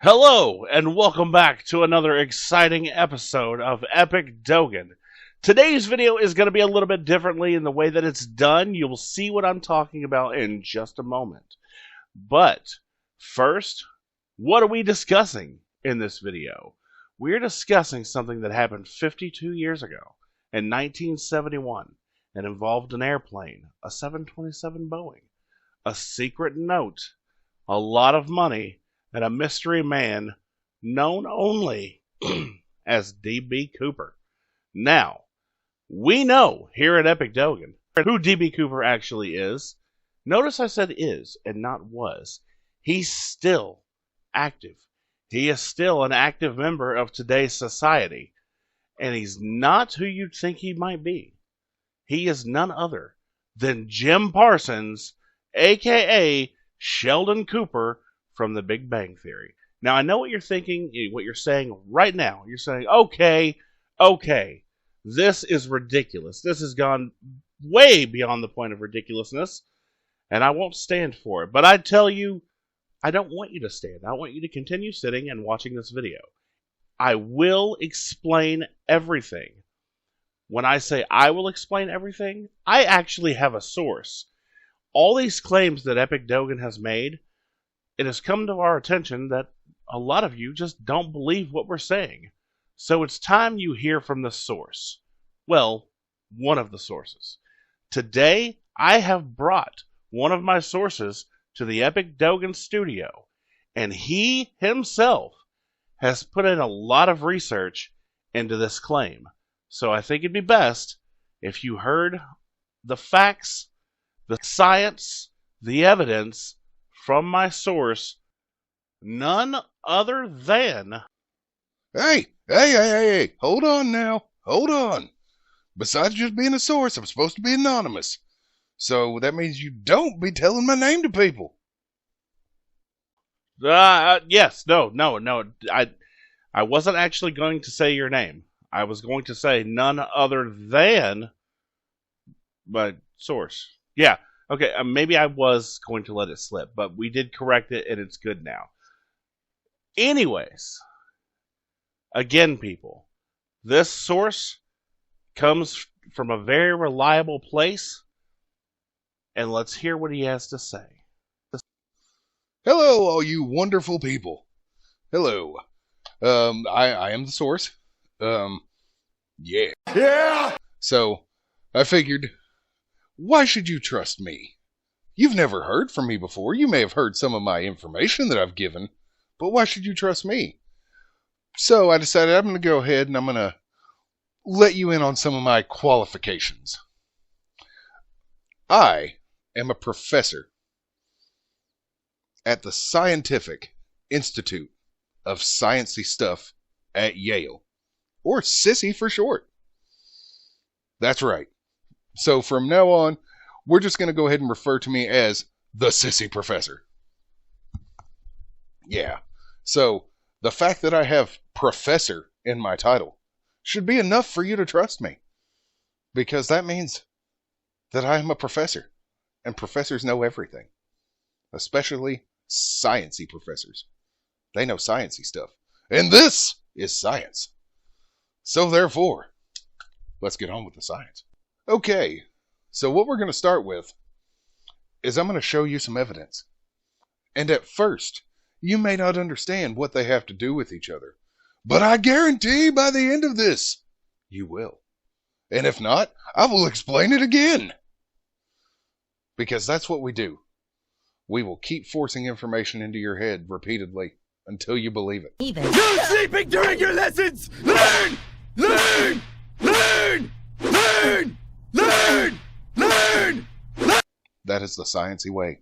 Hello, and welcome back to another exciting episode of EpicDogan. Today's video is going to be a little bit differently in the way that it's done. You'll see what I'm talking about in just a moment. But first, what are we discussing in this video? We're discussing something that happened 52 years ago in 1971 and involved an airplane, a 727 Boeing, a secret note, a lot of money, and a mystery man known only as D.B. Cooper. Now, we know here at EpicDogan who D.B. Cooper actually is. Notice I said is and not was. He's still active. He is still an active member of today's society. And he's not who you'd think he might be. He is none other than Jim Parsons, a.k.a. Sheldon Cooper, from The Big Bang Theory. Now, I know what you're thinking, what you're saying right now. You're saying, okay, this is ridiculous. This has gone way beyond the point of ridiculousness, and I won't stand for it. But I tell you, I don't want you to stand. I want you to continue sitting and watching this video. I will explain everything. When I say I will explain everything, I actually have a source. All these claims that EpicDogan has made, it has come to our attention that a lot of you just don't believe what we're saying. So it's time you hear from the source. Well, one of the sources. Today, I have brought one of my sources to the EpicDogan studio, and he himself has put in a lot of research into this claim. So I think it'd be best if you heard the facts, the science, the evidence from my source, none other than... Hey, hold on now. Hold on. Besides just being a source, I'm supposed to be anonymous. So that means you don't be telling my name to people. Yes, no. I wasn't actually going to say your name. I was going to say none other than my source. Yeah. Okay, maybe I was going to let it slip, but we did correct it, and it's good now. Anyways, again, people, this source comes from a very reliable place, and let's hear what he has to say. Hello, all you wonderful people. Hello. I am the source. Yeah. So, I figured, why should you trust me? You've never heard from me before. You may have heard some of my information that I've given, but why should you trust me? So I decided I'm going to go ahead and I'm going to let you in on some of my qualifications. I am a professor at the Scientific Institute of Sciencey Stuff at Yale, or SISSY for short. That's right. So from now on, we're just going to go ahead and refer to me as the Sissy Professor. Yeah. So the fact that I have Professor in my title should be enough for you to trust me. Because that means that I am a professor. And professors know everything. Especially sciencey professors. They know sciencey stuff. And this is science. So therefore, let's get on with the science. Okay, so what we're going to start with is I'm going to show you some evidence. And at first, you may not understand what they have to do with each other. But I guarantee by the end of this, you will. And if not, I will explain it again. Because that's what we do. We will keep forcing information into your head repeatedly until you believe it. No sleeping during your lessons! Learn! Learn! Learn! Learn! Learn! Learn! Learn! That is the sciencey way.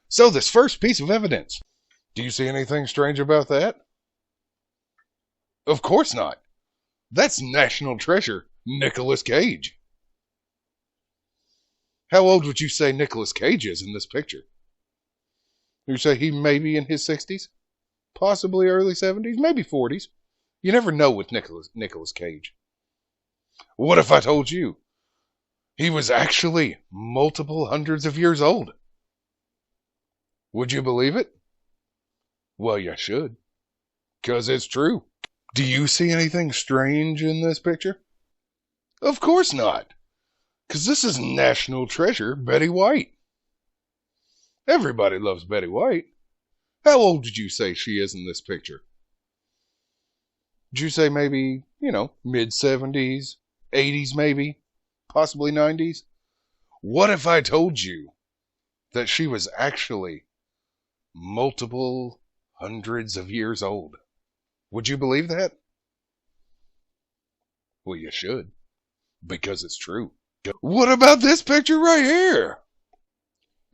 So this first piece of evidence. Do you see anything strange about that? Of course not. That's national treasure, Nicolas Cage. How old would you say Nicolas Cage is in this picture? You say he may be in his 60s? Possibly early 70s? Maybe 40s? You never know with Nicolas Cage. What if I told you he was actually multiple hundreds of years old? Would you believe it? Well, you should, 'cause it's true. Do you see anything strange in this picture? Of course not, 'cause this is national treasure Betty White. Everybody loves Betty White. How old did you say she is in this picture? Did you say maybe, mid-70s, 80s maybe, possibly 90s? What if I told you that she was actually multiple hundreds of years old? Would you believe that? Well, you should, because it's true. What about this picture right here?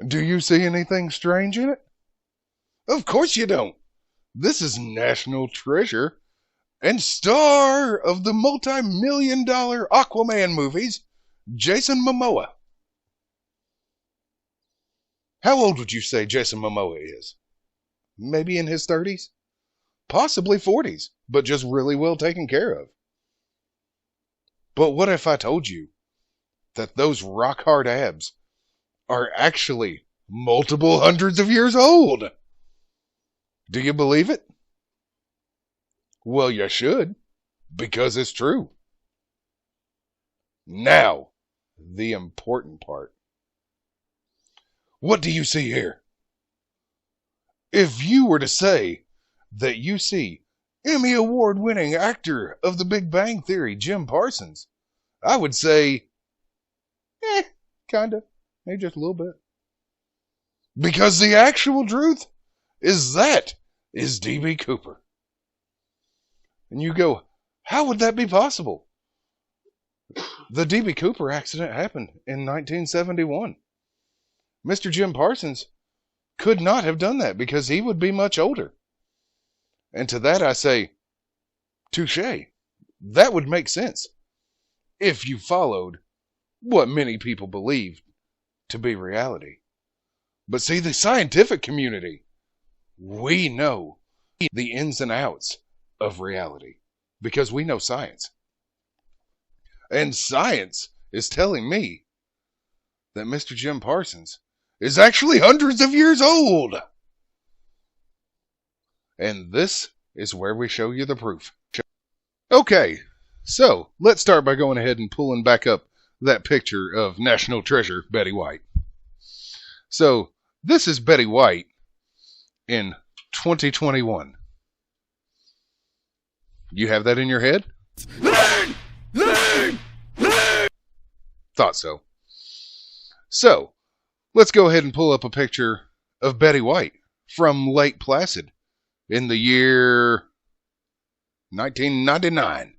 Do you see anything strange in it? Of course you don't. This is national treasure and star of the multi-million-dollar Aquaman movies, Jason Momoa. How old would you say Jason Momoa is? Maybe in his 30s? Possibly 40s, but just really well taken care of. But what if I told you that those rock-hard abs are actually multiple hundreds of years old? Do you believe it? Well, you should, because it's true. Now, the important part. What do you see here? If you were to say that you see Emmy Award-winning actor of The Big Bang Theory, Jim Parsons, I would say, kinda, maybe just a little bit. Because the actual truth is that is D.B. Cooper. And you go, how would that be possible? The D.B. Cooper accident happened in 1971. Mr. Jim Parsons could not have done that because he would be much older. And to that I say, touche. That would make sense if you followed what many people believe to be reality. But see, the scientific community, we know the ins and outs of reality because we know science. And science is telling me that Mr. Jim Parsons is actually hundreds of years old. And this is where we show you the proof. Okay, so let's start by going ahead and pulling back up that picture of National Treasure Betty White. So this is Betty White in 2021. You have that in your head? Learn! Learn! Learn! Thought so. So, let's go ahead and pull up a picture of Betty White from Lake Placid in the year 1999.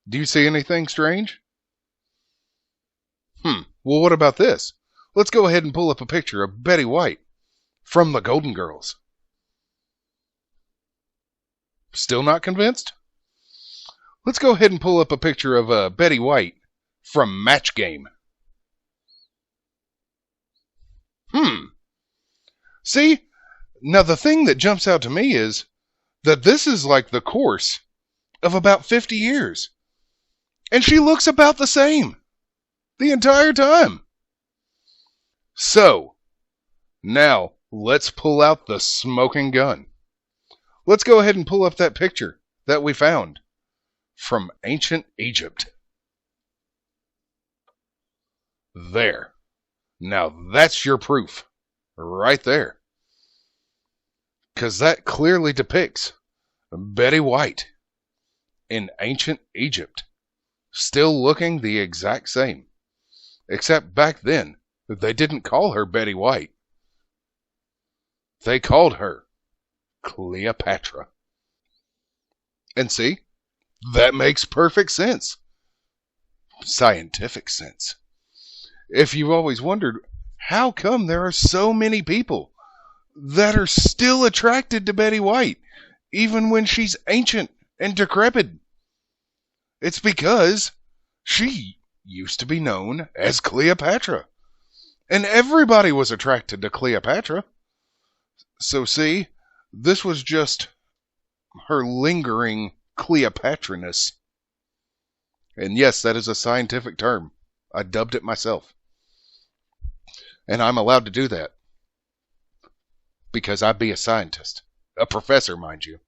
Do you see anything strange? Well, what about this? Let's go ahead and pull up a picture of Betty White from the Golden Girls. Still not convinced? Let's go ahead and pull up a picture of Betty White from Match Game. See, now the thing that jumps out to me is that this is like the course of about 50 years. And she looks about the same the entire time. So, now let's pull out the smoking gun. Let's go ahead and pull up that picture that we found from ancient Egypt. There. Now that's your proof. Right there. Because that clearly depicts Betty White in ancient Egypt. Still looking the exact same. Except back then, they didn't call her Betty White. They called her Cleopatra. And see, that makes perfect sense. Scientific sense. If you've always wondered, how come there are so many people that are still attracted to Betty White, even when she's ancient and decrepit? It's because she used to be known as Cleopatra. And everybody was attracted to Cleopatra. So see, this was just her lingering Cleopatra-ness. And yes, that is a scientific term. I dubbed it myself. And I'm allowed to do that. Because I be a scientist. A professor, mind you.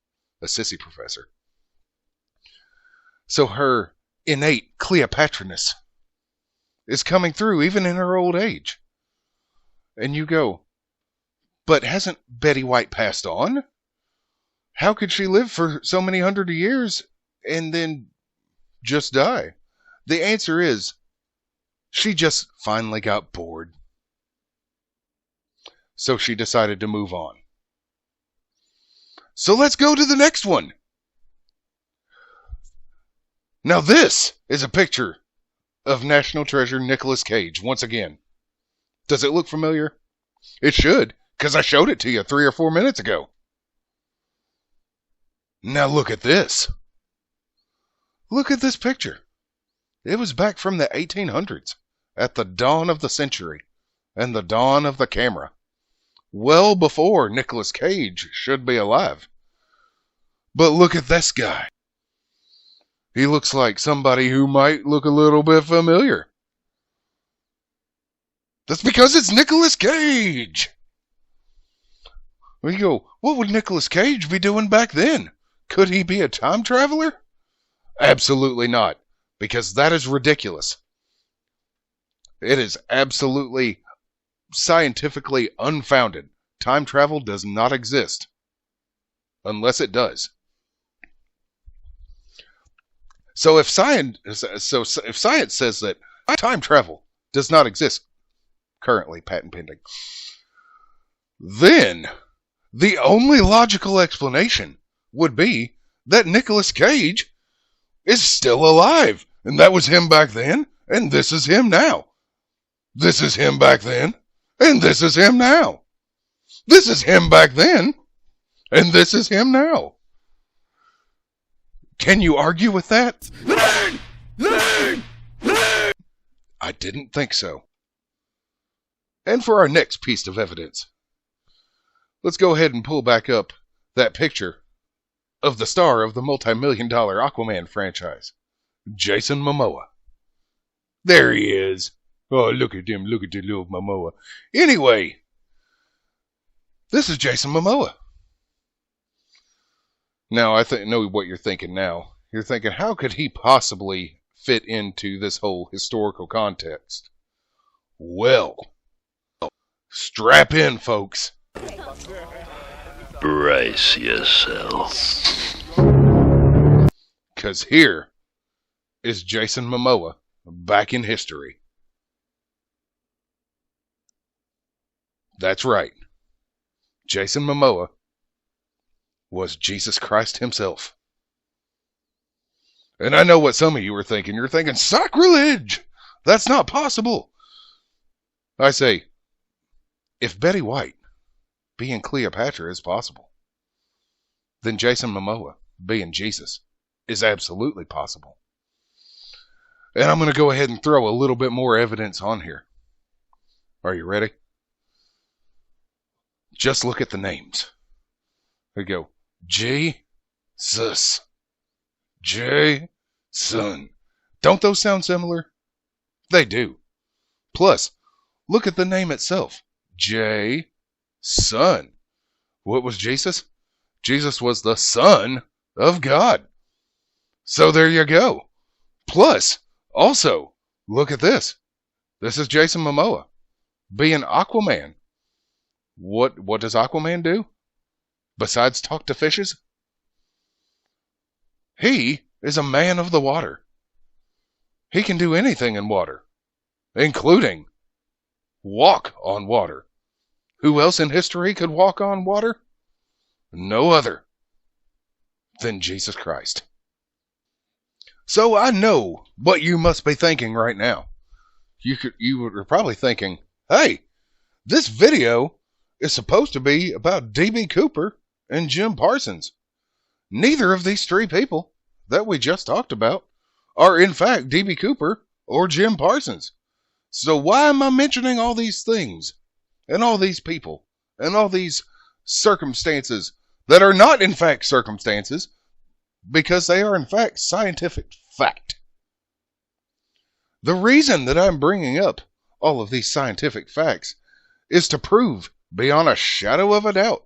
A sissy professor. So her innate Cleopatraness is coming through even in her old age. And you go, but hasn't Betty White passed on? How could she live for so many hundred of years and then just die? The answer is, she just finally got bored. So she decided to move on. So let's go to the next one. Now this is a picture of National Treasure Nicolas Cage once again. Does it look familiar? It should, because I showed it to you 3 or 4 minutes ago. Now look at this. Look at this picture. It was back from the 1800s, at the dawn of the century, and the dawn of the camera. Well before Nicolas Cage should be alive. But look at this guy. He looks like somebody who might look a little bit familiar. That's because it's Nicolas Cage. We go, what would Nicolas Cage be doing back then? Could he be a time traveler? Absolutely not, because that is ridiculous. It is absolutely scientifically unfounded. Time travel does not exist. Unless it does. So if science says that time travel does not exist, currently patent pending, then the only logical explanation would be that Nicolas Cage is still alive. And that was him back then, and this is him now. This is him back then, and this is him now. This is him back then, and this is him now. Can you argue with that? Learn! Learn! Learn! I didn't think so. And for our next piece of evidence, let's go ahead and pull back up that picture of the star of the multi-million-dollar Aquaman franchise, Jason Momoa. There he is. Oh, look at him. Look at the little Momoa. Anyway, this is Jason Momoa. Now, I know what you're thinking now. You're thinking, how could he possibly fit into this whole historical context? Well, strap in, folks. Brace yourself. Because here is Jason Momoa back in history. That's right. Jason Momoa was Jesus Christ himself. And I know what some of you are thinking. You're thinking, sacrilege! That's not possible. I say, if Betty White being Cleopatra is possible, then Jason Momoa being Jesus is absolutely possible. And I'm going to go ahead and throw a little bit more evidence on here. Are you ready? Just look at the names. There you go. Jesus. Jason. Don't those sound similar? They do. Plus, look at the name itself. J. Son. What was Jesus? Jesus was the Son of God. So there you go. Plus, also, look at this. This is Jason Momoa being Aquaman. What does Aquaman do? Besides talk to fishes? He is a man of the water. He can do anything in water, including walk on water. Who else in history could walk on water? No other than Jesus Christ. So I know what you must be thinking right now. You were probably thinking, hey, this video is supposed to be about D.B. Cooper and Jim Parsons. Neither of these three people that we just talked about are in fact D.B. Cooper or Jim Parsons. So why am I mentioning all these things and all these people and all these circumstances that are not in fact circumstances, because they are in fact scientific fact? The reason that I'm bringing up all of these scientific facts is to prove beyond a shadow of a doubt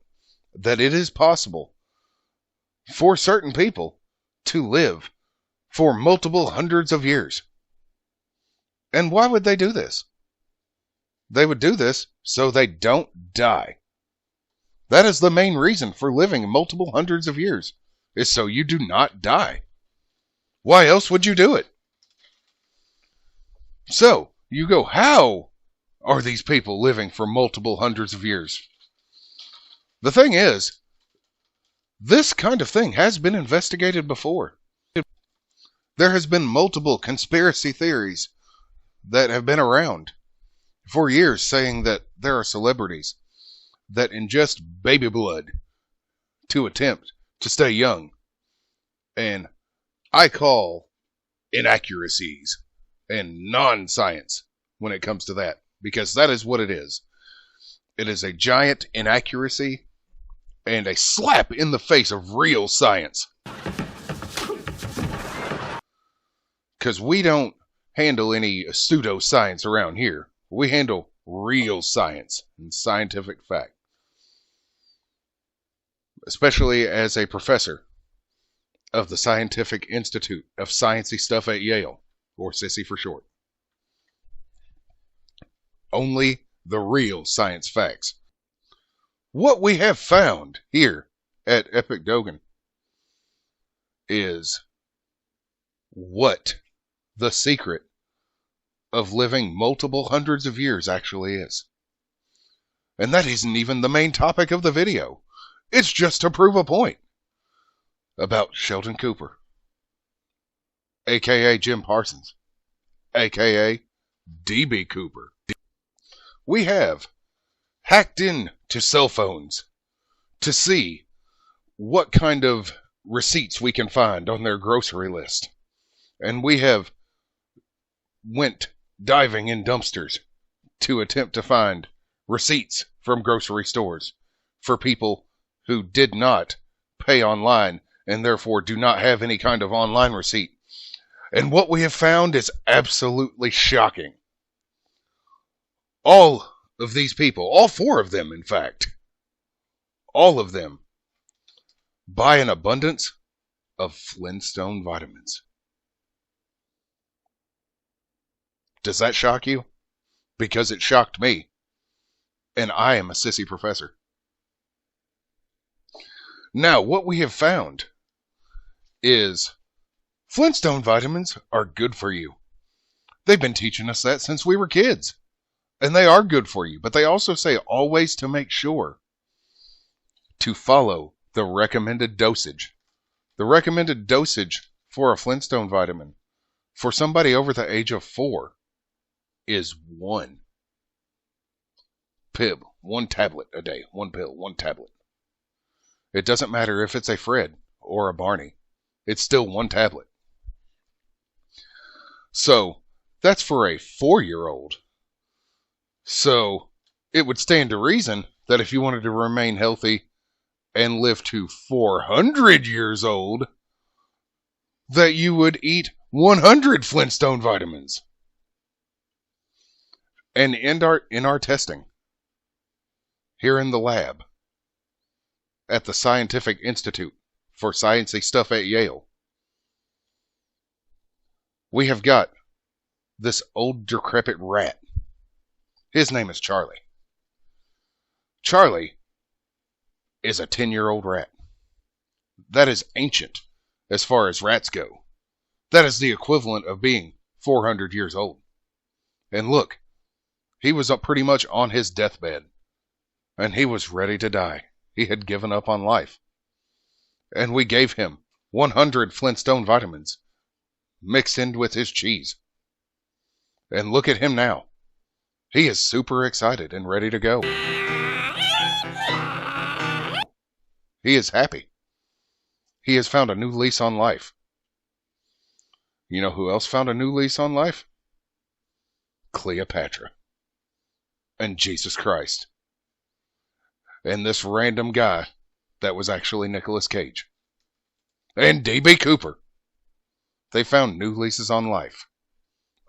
that it is possible for certain people to live for multiple hundreds of years. And why would they do this? They would do this so they don't die. That is the main reason for living multiple hundreds of years, is so you do not die. Why else would you do it? So, you go, how are these people living for multiple hundreds of years? The thing is, this kind of thing has been investigated before. There has been multiple conspiracy theories that have been around for years saying that there are celebrities that ingest baby blood to attempt to stay young. And I call inaccuracies and non-science when it comes to that, because that is what it is. It is a giant inaccuracy and a slap in the face of real science. Because we don't handle any pseudoscience around here. We handle real science and scientific fact. Especially as a professor of the Scientific Institute of Sciencey Stuff at Yale, or SISSY for short. Only the real science facts. What we have found here at EpicDogan is what the secret of living multiple hundreds of years actually is. And that isn't even the main topic of the video. It's just to prove a point about Sheldon Cooper, aka Jim Parsons, aka DB Cooper. We have hacked into cell phones to see what kind of receipts we can find on their grocery list. And we have went diving in dumpsters to attempt to find receipts from grocery stores for people who did not pay online and therefore do not have any kind of online receipt. And what we have found is absolutely shocking. All of these people, all four of them in fact, all of them buy an abundance of Flintstone vitamins. Does that shock you? Because it shocked me. And I am a sissy professor. Now, what we have found is Flintstone vitamins are good for you. They've been teaching us that since we were kids. And they are good for you. But they also say always to make sure to follow the recommended dosage. The recommended dosage for a Flintstone vitamin for somebody over the age of 4 is 1 pill, 1 tablet a day. 1 pill, 1 tablet. It doesn't matter if it's a Fred or a Barney. It's still 1 tablet. So, that's for a 4-year-old. So, it would stand to reason that if you wanted to remain healthy and live to 400 years old, that you would eat 100 Flintstone vitamins. And in our testing, here in the lab, at the Scientific Institute for Sciencey Stuff at Yale, we have got this old decrepit rat. His name is Charlie. Charlie is a 10-year-old rat. That is ancient as far as rats go. That is the equivalent of being 400 years old. And look, he was up pretty much on his deathbed. And he was ready to die. He had given up on life. And we gave him 100 Flintstone vitamins mixed in with his cheese. And look at him now. He is super excited and ready to go. He is happy. He has found a new lease on life. You know who else found a new lease on life? Cleopatra. And Jesus Christ. And this random guy that was actually Nicolas Cage. And DB Cooper. They found new leases on life.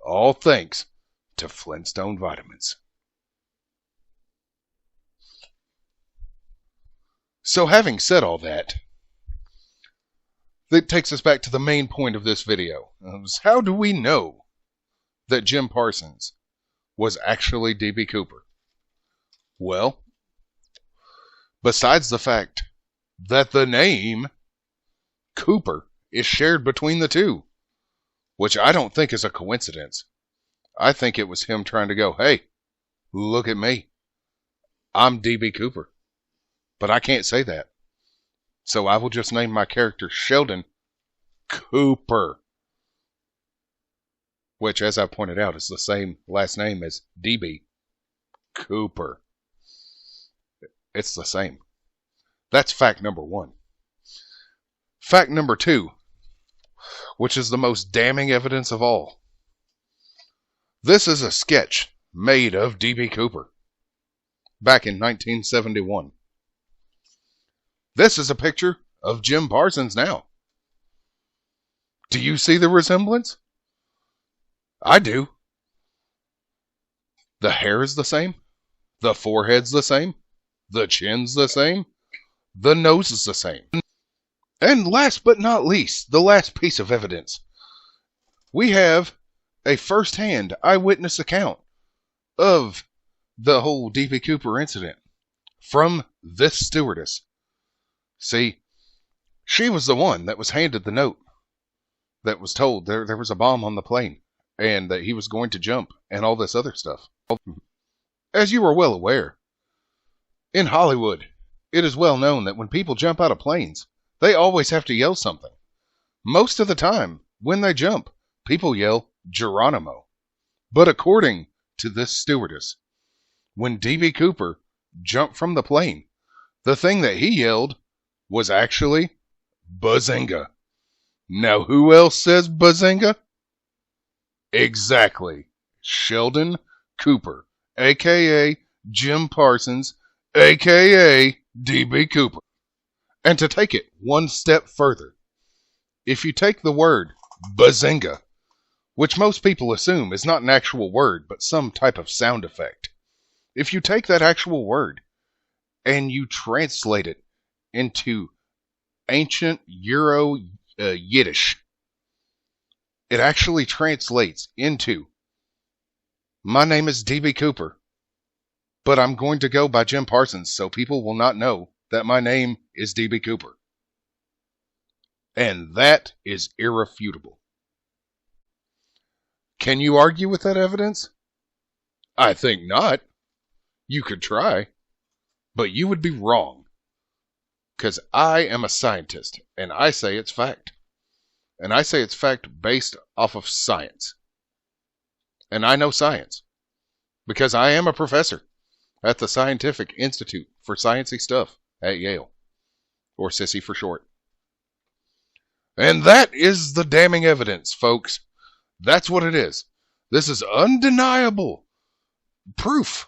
All thanks to Flintstone vitamins. So having said all that, that takes us back to the main point of this video. How do we know that Jim Parsons was actually D.B. Cooper? Well, besides the fact that the name Cooper is shared between the two, which I don't think is a coincidence. I think it was him trying to go, hey, look at me. I'm D.B. Cooper. But I can't say that. So I will just name my character Sheldon Cooper. Which, as I pointed out, is the same last name as D.B. Cooper. It's the same. That's fact number 1. Fact number 2, which is the most damning evidence of all. This is a sketch made of D.B. Cooper back in 1971. This is a picture of Jim Parsons now. Do you see the resemblance? I do. The hair is the same. The forehead's the same. The chin's the same. The nose is the same. And last but not least, the last piece of evidence. We have a first-hand eyewitness account of the whole D.B. Cooper incident from this stewardess. See, she was the one that was handed the note that was told there was a bomb on the plane and that he was going to jump and all this other stuff. As you are well aware, in Hollywood, it is well known that when people jump out of planes, they always have to yell something. Most of the time, when they jump, people yell Geronimo. But according to this stewardess, when D.B. Cooper jumped from the plane, the thing that he yelled was actually Bazinga. Now who else says Bazinga? Exactly. Sheldon Cooper, a.k.a. Jim Parsons, a.k.a. D.B. Cooper. And to take it one step further, if you take the word Bazinga, which most people assume is not an actual word but some type of sound effect, if you take that actual word and you translate it into ancient Euro Yiddish, it actually translates into, my name is D.B. Cooper, but I'm going to go by Jim Parsons so people will not know that my name is D.B. Cooper. And that is irrefutable. Can you argue with that evidence? I think not. You could try, but you would be wrong. Because I am a scientist, and I say it's fact. And I say it's fact based off of science. And I know science, because I am a professor at the Scientific Institute for Sciencey Stuff at Yale, or SISSY for short. And that is the damning evidence, folks. That's what it is. This is undeniable proof,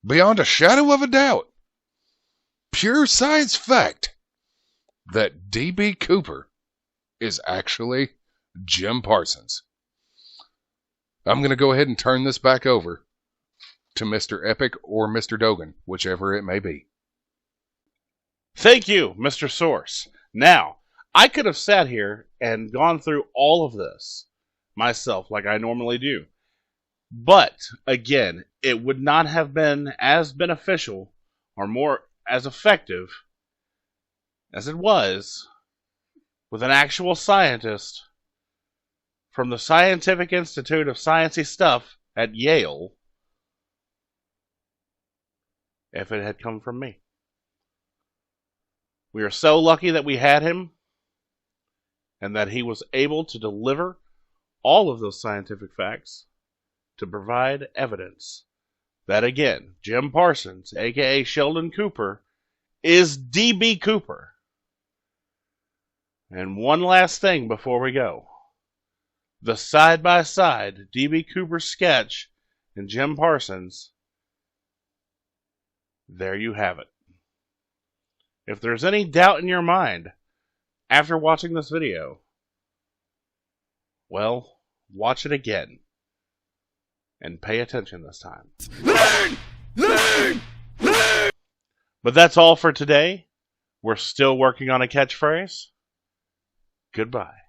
beyond a shadow of a doubt, pure science fact, that D.B. Cooper is actually Jim Parsons. I'm going to go ahead and turn this back over to Mr. Epic or Mr. Dogan, whichever it may be. Thank you, Mr. Source. Now, I could have sat here and gone through all of this myself like I normally do. But, again, it would not have been as beneficial or more as effective as it was with an actual scientist from the Scientific Institute of Sciencey Stuff at Yale if it had come from me. We are so lucky that we had him and that he was able to deliver all of those scientific facts to provide evidence that, again, Jim Parsons, a.k.a. Sheldon Cooper, is D.B. Cooper. And one last thing before we go. The side-by-side D.B. Cooper sketch and Jim Parsons, there you have it. If there's any doubt in your mind after watching this video, well, watch it again. And pay attention this time. Learn! Learn! Learn! But that's all for today. We're still working on a catchphrase. Goodbye.